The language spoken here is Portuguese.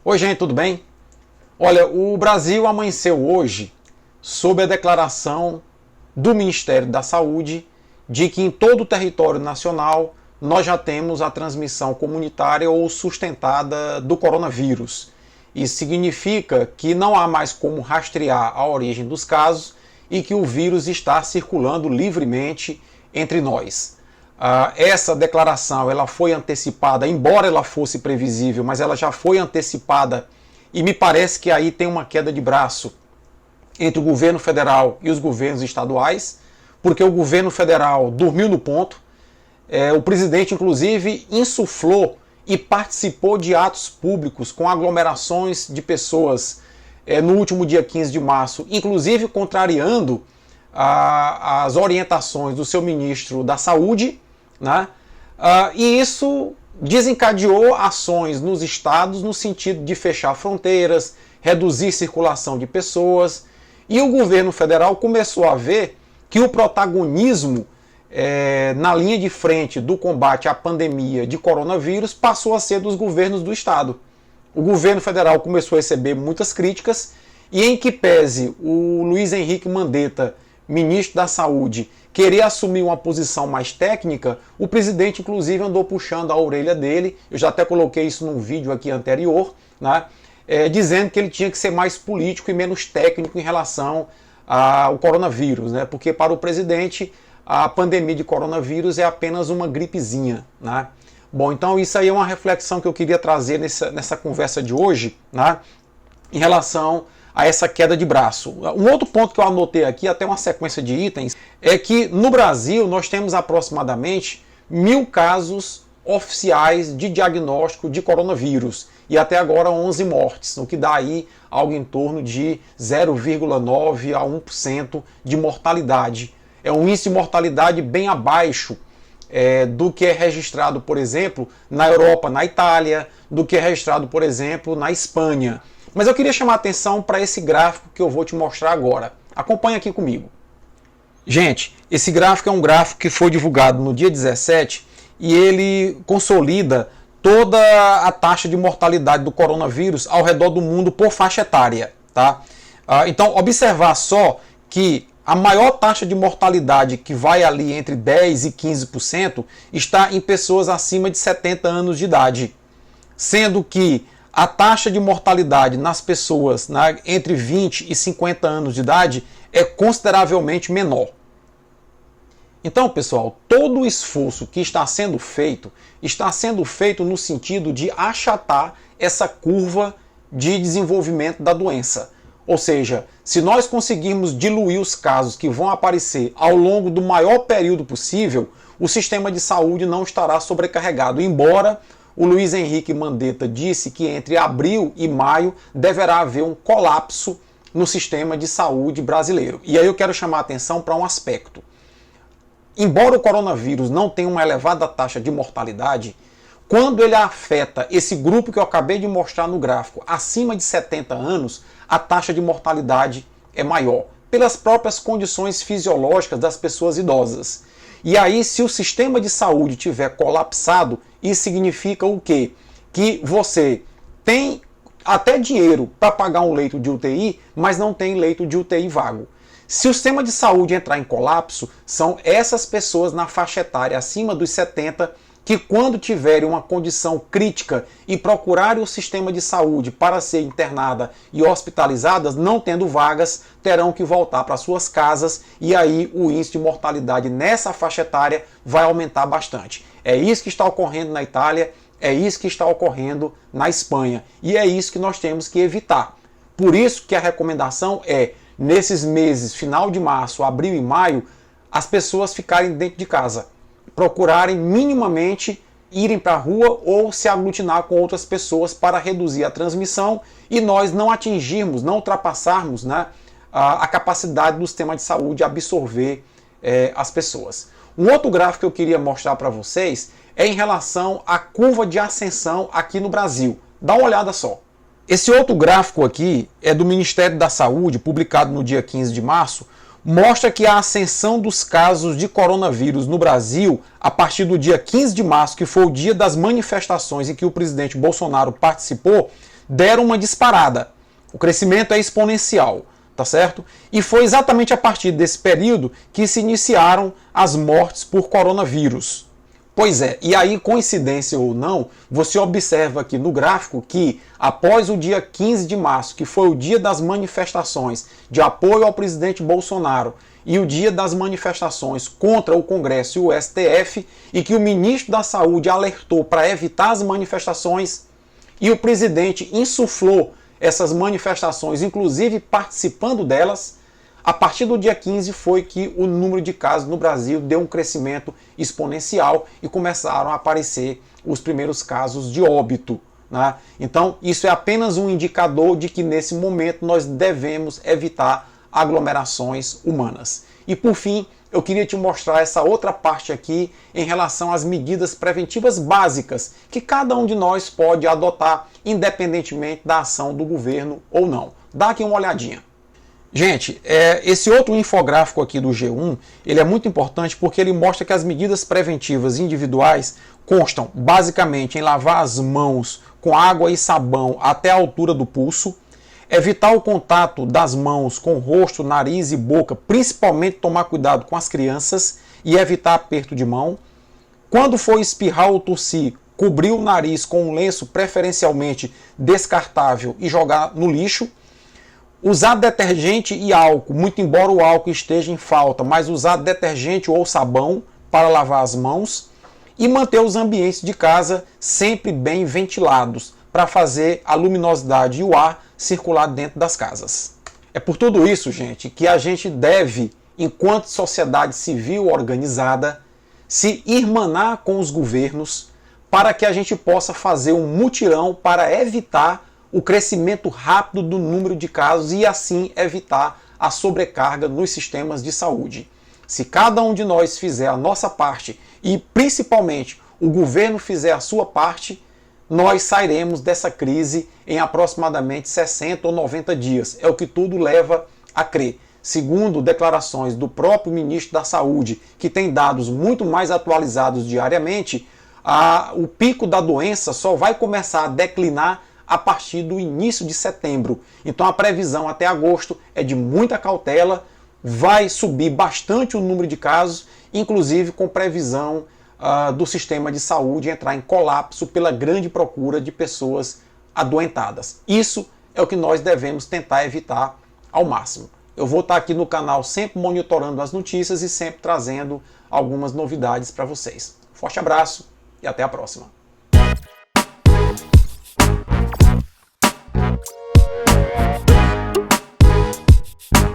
Oi, gente, tudo bem? Olha, o Brasil amanheceu hoje sob a declaração do Ministério da Saúde de que em todo o território nacional nós já temos a transmissão comunitária ou sustentada do coronavírus. Isso significa que não há mais como rastrear a origem dos casos e que o vírus está circulando livremente entre nós. Essa declaração ela foi antecipada, embora ela fosse previsível, mas ela já foi antecipada e me parece que aí tem uma queda de braço entre o governo federal e os governos estaduais, porque o governo federal dormiu no ponto, o presidente inclusive insuflou e participou de atos públicos com aglomerações de pessoas no último dia 15 de março, inclusive contrariando as orientações do seu ministro da Saúde, né? E isso desencadeou ações nos estados no sentido de fechar fronteiras, reduzir circulação de pessoas, e o governo federal começou a ver que o protagonismo na linha de frente do combate à pandemia de coronavírus passou a ser dos governos do estado. O governo federal começou a receber muitas críticas e em que pese o Luiz Henrique Mandetta, ministro da Saúde, querer assumir uma posição mais técnica, o presidente inclusive andou puxando a orelha dele, eu já até coloquei isso num vídeo aqui anterior, né, dizendo que ele tinha que ser mais político e menos técnico em relação ao coronavírus, né, porque para o presidente a pandemia de coronavírus é apenas uma gripezinha, né. Bom, então isso aí é uma reflexão que eu queria trazer nessa conversa de hoje, né, em relação a essa queda de braço. Um outro ponto que eu anotei aqui, até uma sequência de itens, é que no Brasil nós temos aproximadamente 1.000 casos oficiais de diagnóstico de coronavírus e até agora 11 mortes, o que dá aí algo em torno de 0,9 a 1% de mortalidade. É um índice de mortalidade bem abaixo do que é registrado, por exemplo, na Europa, na Itália, do que é registrado, por exemplo, na Espanha. Mas eu queria chamar a atenção para esse gráfico que eu vou te mostrar agora. Acompanhe aqui comigo. Gente, esse gráfico é um gráfico que foi divulgado no dia 17 e ele consolida toda a taxa de mortalidade do coronavírus ao redor do mundo por faixa etária. Tá? Então, observar só que a maior taxa de mortalidade, que vai ali entre 10% e 15%, está em pessoas acima de 70 anos de idade. Sendo que a taxa de mortalidade nas pessoas entre 20 e 50 anos de idade é consideravelmente menor. Então, pessoal, todo o esforço que está sendo feito no sentido de achatar essa curva de desenvolvimento da doença. Ou seja, se nós conseguirmos diluir os casos que vão aparecer ao longo do maior período possível, o sistema de saúde não estará sobrecarregado, embora o Luiz Henrique Mandetta disse que entre abril e maio deverá haver um colapso no sistema de saúde brasileiro. E aí eu quero chamar a atenção para um aspecto. Embora o coronavírus não tenha uma elevada taxa de mortalidade, quando ele afeta esse grupo que eu acabei de mostrar no gráfico, acima de 70 anos, a taxa de mortalidade é maior, pelas próprias condições fisiológicas das pessoas idosas. E aí, se o sistema de saúde tiver colapsado, isso significa o quê? Que você tem até dinheiro para pagar um leito de UTI, mas não tem leito de UTI vago. Se o sistema de saúde entrar em colapso, são essas pessoas na faixa etária acima dos 70 que quando tiverem uma condição crítica e procurarem o sistema de saúde para ser internada e hospitalizadas, não tendo vagas, terão que voltar para suas casas e aí o índice de mortalidade nessa faixa etária vai aumentar bastante. É isso que está ocorrendo na Itália, é isso que está ocorrendo na Espanha e é isso que nós temos que evitar. Por isso que a recomendação é, nesses meses, final de março, abril e maio, as pessoas ficarem dentro de casa. Procurarem minimamente irem para a rua ou se aglutinar com outras pessoas para reduzir a transmissão e nós não atingirmos, não ultrapassarmos a capacidade do sistema de saúde absorver as pessoas. Um outro gráfico que eu queria mostrar para vocês é em relação à curva de ascensão aqui no Brasil. Dá uma olhada só. Esse outro gráfico aqui é do Ministério da Saúde, publicado no dia 15 de março, mostra que a ascensão dos casos de coronavírus no Brasil, a partir do dia 15 de março, que foi o dia das manifestações em que o presidente Bolsonaro participou, deram uma disparada. O crescimento é exponencial, tá certo? E foi exatamente a partir desse período que se iniciaram as mortes por coronavírus. Pois é, e aí, coincidência ou não, você observa aqui no gráfico que após o dia 15 de março, que foi o dia das manifestações de apoio ao presidente Bolsonaro, e o dia das manifestações contra o Congresso e o STF, e que o ministro da Saúde alertou para evitar as manifestações, e o presidente insuflou essas manifestações, inclusive participando delas, a partir do dia 15 foi que o número de casos no Brasil deu um crescimento exponencial e começaram a aparecer os primeiros casos de óbito, né? Então, isso é apenas um indicador de que nesse momento nós devemos evitar aglomerações humanas. E por fim, eu queria te mostrar essa outra parte aqui em relação às medidas preventivas básicas que cada um de nós pode adotar, independentemente da ação do governo ou não. Dá aqui uma olhadinha. Gente, esse outro infográfico aqui do G1, ele é muito importante porque ele mostra que as medidas preventivas individuais constam basicamente em lavar as mãos com água e sabão até a altura do pulso, evitar o contato das mãos com o rosto, nariz e boca, principalmente tomar cuidado com as crianças e evitar aperto de mão. Quando for espirrar ou tossir, cobrir o nariz com um lenço preferencialmente descartável e jogar no lixo. Usar detergente e álcool, muito embora o álcool esteja em falta, mas usar detergente ou sabão para lavar as mãos e manter os ambientes de casa sempre bem ventilados para fazer a luminosidade e o ar circular dentro das casas. É por tudo isso, gente, que a gente deve, enquanto sociedade civil organizada, se irmanar com os governos para que a gente possa fazer um mutirão para evitar o crescimento rápido do número de casos e assim evitar a sobrecarga nos sistemas de saúde. Se cada um de nós fizer a nossa parte e principalmente o governo fizer a sua parte, nós sairemos dessa crise em aproximadamente 60 ou 90 dias. É o que tudo leva a crer. Segundo declarações do próprio ministro da Saúde, que tem dados muito mais atualizados diariamente, o pico da doença só vai começar a declinar a partir do início de setembro. Então a previsão até agosto é de muita cautela, vai subir bastante o número de casos, inclusive com previsão do sistema de saúde entrar em colapso pela grande procura de pessoas adoentadas. Isso é o que nós devemos tentar evitar ao máximo. Eu vou estar aqui no canal sempre monitorando as notícias e sempre trazendo algumas novidades para vocês. Forte abraço e até a próxima.